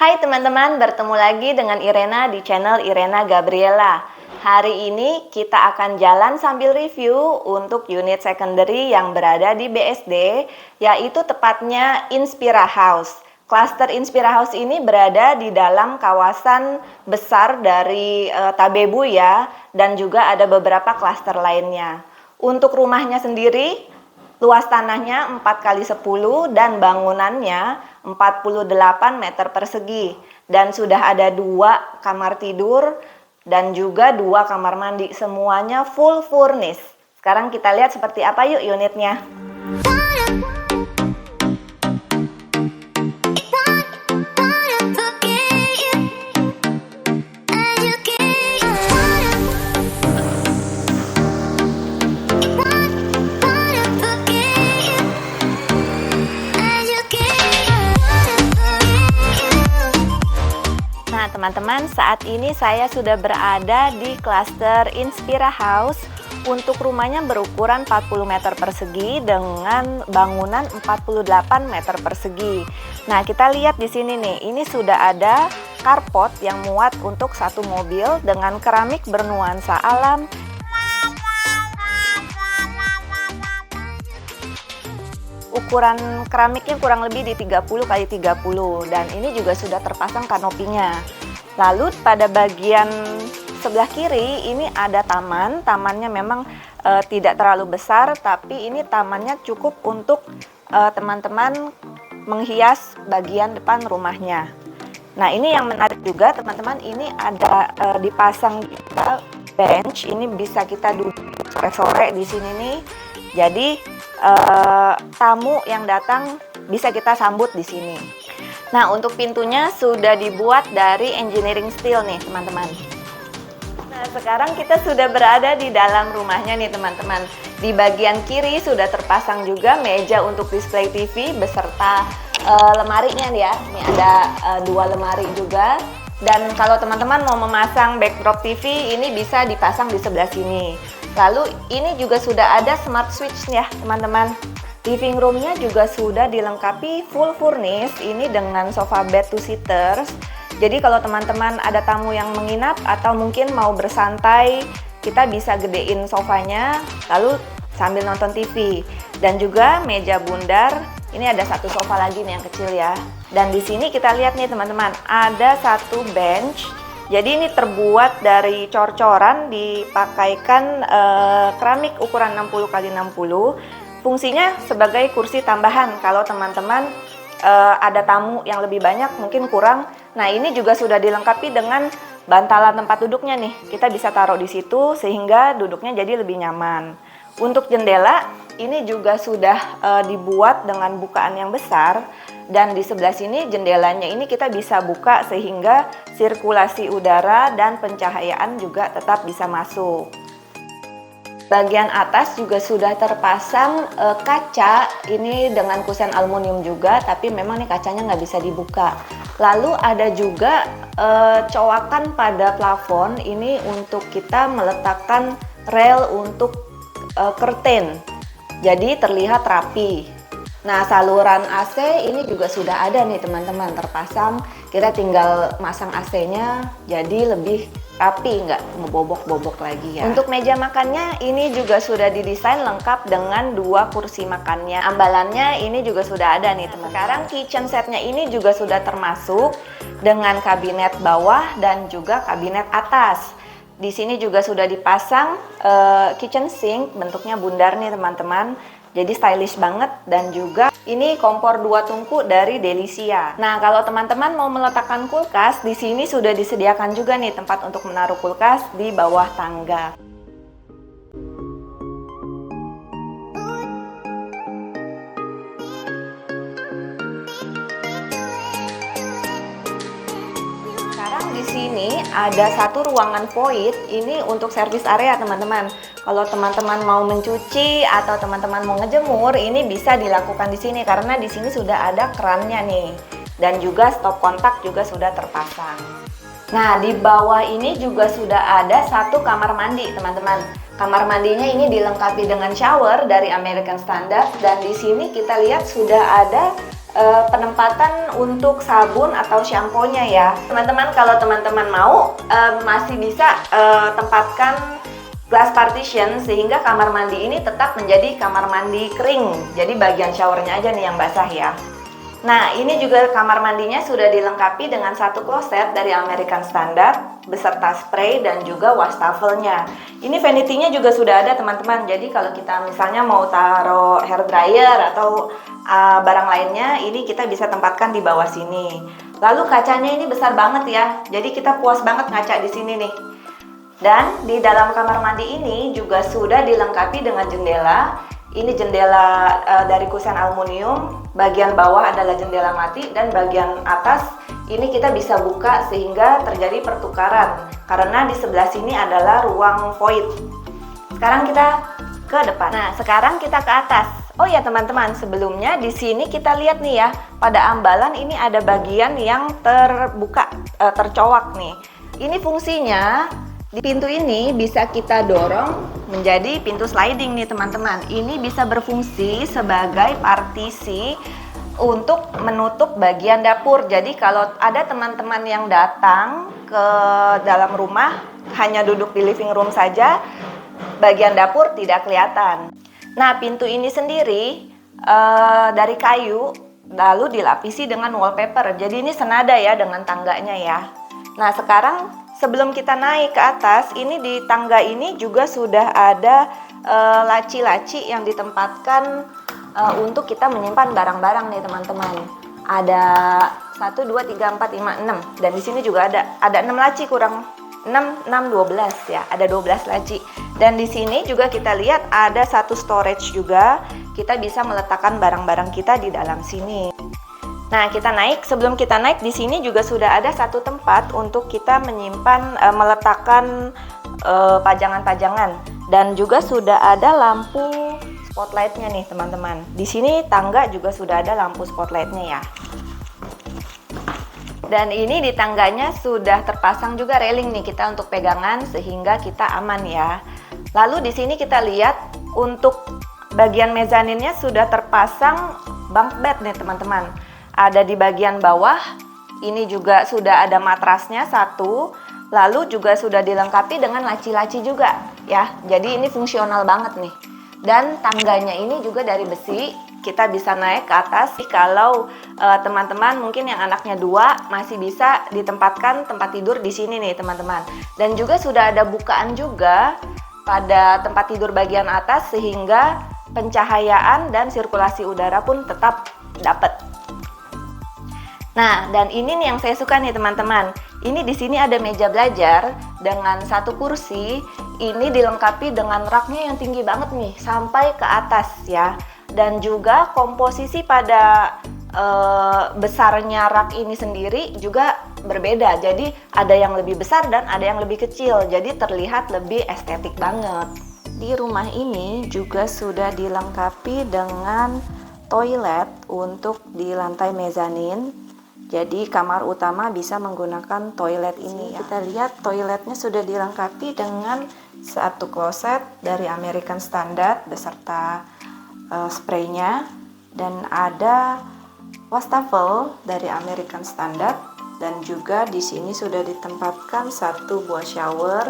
Hai teman-teman, bertemu lagi dengan Irena di channel Irena Gabriela. Hari ini kita akan jalan sambil review untuk unit secondary yang berada di BSD, yaitu tepatnya Inspira House. Cluster Inspira House ini berada di dalam kawasan besar dari Tabebu ya, dan juga ada beberapa klaster lainnya. Untuk rumahnya sendiri, luas tanahnya 4x10 dan bangunannya 48 meter persegi. Dan sudah ada 2 kamar tidur dan juga 2 kamar mandi. Semuanya full furnished. Sekarang kita lihat seperti apa yuk unitnya. Nah teman-teman, saat ini saya sudah berada di klaster Inspira House. Untuk rumahnya berukuran 40 meter persegi dengan bangunan 48 meter persegi. Nah kita lihat di sini nih, ini sudah ada carport yang muat untuk 1 mobil dengan keramik bernuansa alam. Ukuran keramiknya kurang lebih di 30 x 30 dan ini juga sudah terpasang kanopinya. Lalu pada bagian sebelah kiri ini ada taman. Tamannya memang tidak terlalu besar, tapi ini tamannya cukup untuk teman-teman menghias bagian depan rumahnya. Nah ini yang menarik juga teman-teman, ini ada dipasang juga bench. Ini bisa kita duduk sore-sore di sini nih. Jadi tamu yang datang bisa kita sambut di sini. Nah, untuk pintunya sudah dibuat dari engineering steel nih, teman-teman. Nah, sekarang kita sudah berada di dalam rumahnya nih, teman-teman. Di bagian kiri sudah terpasang juga meja untuk display TV beserta lemarinya nih ya. Ini ada 2 lemari juga. Dan kalau teman-teman mau memasang backdrop TV, ini bisa dipasang di sebelah sini. Lalu ini juga sudah ada smart switch ya teman-teman. Living roomnya juga sudah dilengkapi full furnished ini dengan sofa bed 2 seaters. Jadi kalau teman-teman ada tamu yang menginap atau mungkin mau bersantai, kita bisa gedein sofanya lalu sambil nonton TV. Dan juga meja bundar. Ini ada 1 sofa lagi nih yang kecil ya. Dan di sini kita lihat nih teman-teman, ada 1 bench. Jadi ini terbuat dari cor-coran, dipakaikan keramik ukuran 60 x 60. Fungsinya sebagai kursi tambahan kalau teman-teman ada tamu yang lebih banyak, mungkin kurang. Nah ini juga sudah dilengkapi dengan bantalan tempat duduknya nih. Kita bisa taruh di situ sehingga duduknya jadi lebih nyaman. Untuk jendela ini juga sudah dibuat dengan bukaan yang besar. Dan di sebelah sini jendelanya ini kita bisa buka sehingga sirkulasi udara dan pencahayaan juga tetap bisa masuk. Bagian atas juga sudah terpasang kaca, ini dengan kusen aluminium juga, tapi memang nih kacanya nggak bisa dibuka. Lalu ada juga cowakan pada plafon, ini untuk kita meletakkan rel untuk curtain, jadi terlihat rapi. Nah saluran AC ini juga sudah ada nih teman-teman terpasang, kita tinggal masang AC-nya jadi lebih rapi, nggak ngebobok-bobok lagi ya. Untuk meja makannya ini juga sudah didesain lengkap dengan 2 kursi makannya. Ambalannya ini juga sudah ada nih teman. Sekarang kitchen setnya ini juga sudah termasuk dengan kabinet bawah dan juga kabinet atas. Di sini juga sudah dipasang kitchen sink, bentuknya bundar nih teman-teman. Jadi stylish banget, dan juga ini kompor 2 tungku dari Delisia. Nah, kalau teman-teman mau meletakkan kulkas, di sini sudah disediakan juga nih tempat untuk menaruh kulkas di bawah tangga. Di sini ada 1 ruangan void, ini untuk service area teman-teman. Kalau teman-teman mau mencuci atau teman-teman mau ngejemur, ini bisa dilakukan di sini karena di sini sudah ada kerannya nih. Dan juga stop kontak juga sudah terpasang. Nah, di bawah ini juga sudah ada 1 kamar mandi teman-teman. Kamar mandinya ini dilengkapi dengan shower dari American Standard, dan di sini kita lihat sudah ada penempatan untuk sabun atau shampoo-nya ya. Teman-teman, kalau teman-teman mau masih bisa tempatkan glass partition sehingga kamar mandi ini tetap menjadi kamar mandi kering. Jadi bagian showernya aja nih yang basah ya. Nah, ini juga kamar mandinya sudah dilengkapi dengan satu kloset dari American Standard beserta spray dan juga wastafelnya. Ini vanity-nya juga sudah ada teman-teman. Jadi kalau kita misalnya mau taruh hair dryer atau barang lainnya, ini kita bisa tempatkan di bawah sini. Lalu kacanya ini besar banget ya. Jadi kita puas banget ngaca di sini nih. Dan di dalam kamar mandi ini juga sudah dilengkapi dengan jendela. Ini jendela dari kusen aluminium, bagian bawah adalah jendela mati dan bagian atas ini kita bisa buka sehingga terjadi pertukaran karena di sebelah sini adalah ruang void. Sekarang kita ke depan. Nah, sekarang kita ke atas. Oh ya teman-teman, sebelumnya di sini kita lihat nih ya, pada ambalan ini ada bagian yang terbuka, tercowak nih. Ini fungsinya di pintu ini bisa kita dorong menjadi pintu sliding nih teman-teman. Ini bisa berfungsi sebagai partisi untuk menutup bagian dapur. Jadi kalau ada teman-teman yang datang ke dalam rumah hanya duduk di living room saja, bagian dapur tidak kelihatan. Nah, pintu ini sendiri dari kayu lalu dilapisi dengan wallpaper. Jadi ini senada ya dengan tangganya ya. Nah, sekarang sebelum kita naik ke atas, ini di tangga ini juga sudah ada laci-laci yang ditempatkan untuk kita menyimpan barang-barang nih teman-teman. Ada 1, 2, 3, 4, 5, 6. Dan di sini juga ada 6 laci kurang 6, 12 ya. Ada 12 laci. Dan di sini juga kita lihat ada satu storage juga. Kita bisa meletakkan barang-barang kita di dalam sini. Nah, kita naik. Sebelum kita naik, di sini juga sudah ada satu tempat untuk kita menyimpan, meletakkan pajangan-pajangan. Dan juga sudah ada lampu spotlightnya nih teman-teman. Di sini tangga juga sudah ada lampu spotlightnya ya. Dan ini di tangganya sudah terpasang juga railing nih kita untuk pegangan sehingga kita aman ya. Lalu di sini kita lihat untuk bagian mezaninnya sudah terpasang bunk bed nih teman-teman. Ada di bagian bawah, ini juga sudah ada matrasnya satu, lalu juga sudah dilengkapi dengan laci-laci juga ya. Jadi ini fungsional banget nih. Dan tangganya ini juga dari besi, kita bisa naik ke atas. Kalau teman-teman mungkin yang anaknya 2 masih bisa ditempatkan tempat tidur di sini nih teman-teman. Dan juga sudah ada bukaan juga pada tempat tidur bagian atas sehingga pencahayaan dan sirkulasi udara pun tetap dapat. Nah, dan ini nih yang saya suka nih teman-teman. Ini di sini ada meja belajar dengan satu kursi. Ini dilengkapi dengan raknya yang tinggi banget nih, sampai ke atas ya. Dan juga komposisi pada besarnya rak ini sendiri juga berbeda. Jadi ada yang lebih besar dan ada yang lebih kecil. Jadi terlihat lebih estetik banget. Di rumah ini juga sudah dilengkapi dengan toilet untuk di lantai mezanin. Jadi kamar utama bisa menggunakan toilet ini ya. Kita lihat toiletnya sudah dilengkapi dengan satu kloset dari American Standard beserta spraynya, dan ada wastafel dari American Standard, dan juga di sini sudah ditempatkan satu buah shower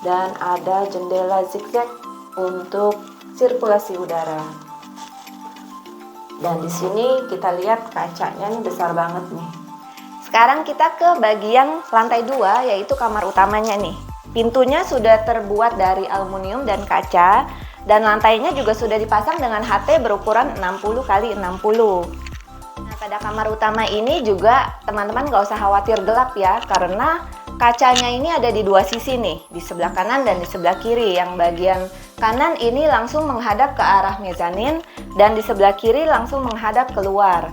dan ada jendela zigzag untuk sirkulasi udara. Dan di sini kita lihat kacanya ini besar banget nih. Sekarang kita ke bagian lantai 2 yaitu kamar utamanya nih. Pintunya sudah terbuat dari aluminium dan kaca, dan lantainya juga sudah dipasang dengan HT berukuran 60 x 60. Nah, pada kamar utama ini juga teman-teman nggak usah khawatir gelap ya, karena kacanya ini ada di dua sisi nih, di sebelah kanan dan di sebelah kiri. Yang bagian kanan ini langsung menghadap ke arah mezanin, dan di sebelah kiri langsung menghadap keluar.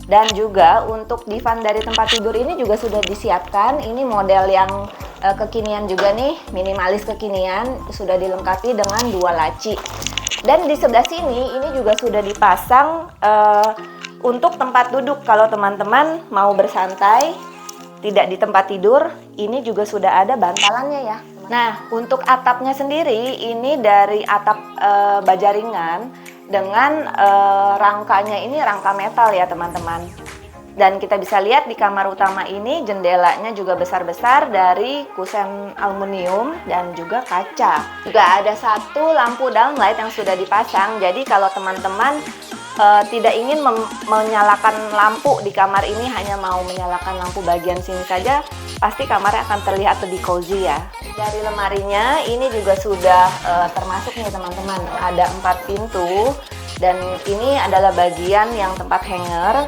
Dan juga untuk divan dari tempat tidur ini juga sudah disiapkan. Ini model yang kekinian juga nih, minimalis kekinian, sudah dilengkapi dengan 2 laci. Dan di sebelah sini ini juga sudah dipasang untuk tempat duduk kalau teman-teman mau bersantai tidak di tempat tidur. Ini juga sudah ada bantalannya ya. Nah, untuk atapnya sendiri ini dari atap baja ringan dengan rangkanya ini rangka metal ya teman-teman. Dan kita bisa lihat di kamar utama ini jendelanya juga besar-besar dari kusen aluminium dan juga kaca. Juga ada satu lampu downlight yang sudah dipasang. Jadi kalau teman-teman tidak ingin menyalakan lampu di kamar ini, hanya mau menyalakan lampu bagian sini saja, pasti kamarnya akan terlihat lebih cozy ya. Dari lemarinya ini juga sudah termasuk nih teman-teman, ada 4 pintu dan ini adalah bagian yang tempat hanger.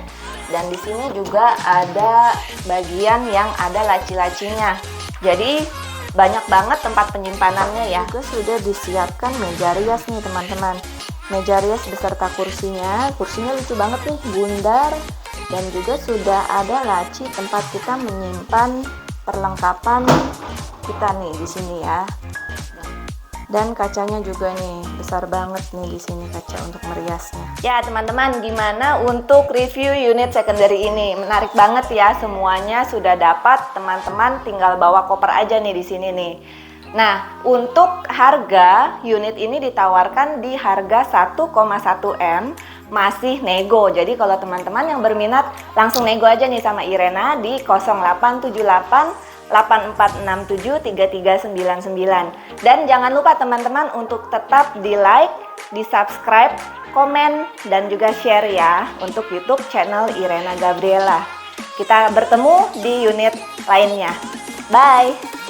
Dan di sini juga ada bagian yang ada laci-lacinya. Jadi banyak banget tempat penyimpanannya ya. Juga sudah disiapkan meja rias nih teman-teman. Meja rias beserta kursinya. Kursinya lucu banget nih, bundar. Dan juga sudah ada laci tempat kita menyimpan perlengkapan kita nih di sini ya. Dan kacanya juga nih besar banget nih di sini kaca untuk meriasnya. Ya teman-teman, gimana untuk review unit secondary ini? Menarik banget ya, semuanya sudah dapat. Teman-teman tinggal bawa koper aja nih di sini nih. Nah, untuk harga unit ini ditawarkan di harga 1,1 M, masih nego. Jadi kalau teman-teman yang berminat langsung nego aja nih sama Irena di 0878 8467 3399. Dan jangan lupa teman-teman untuk tetap di like, di subscribe, komen, dan juga share ya untuk YouTube channel Irena Gabriela. Kita bertemu di unit lainnya. Bye!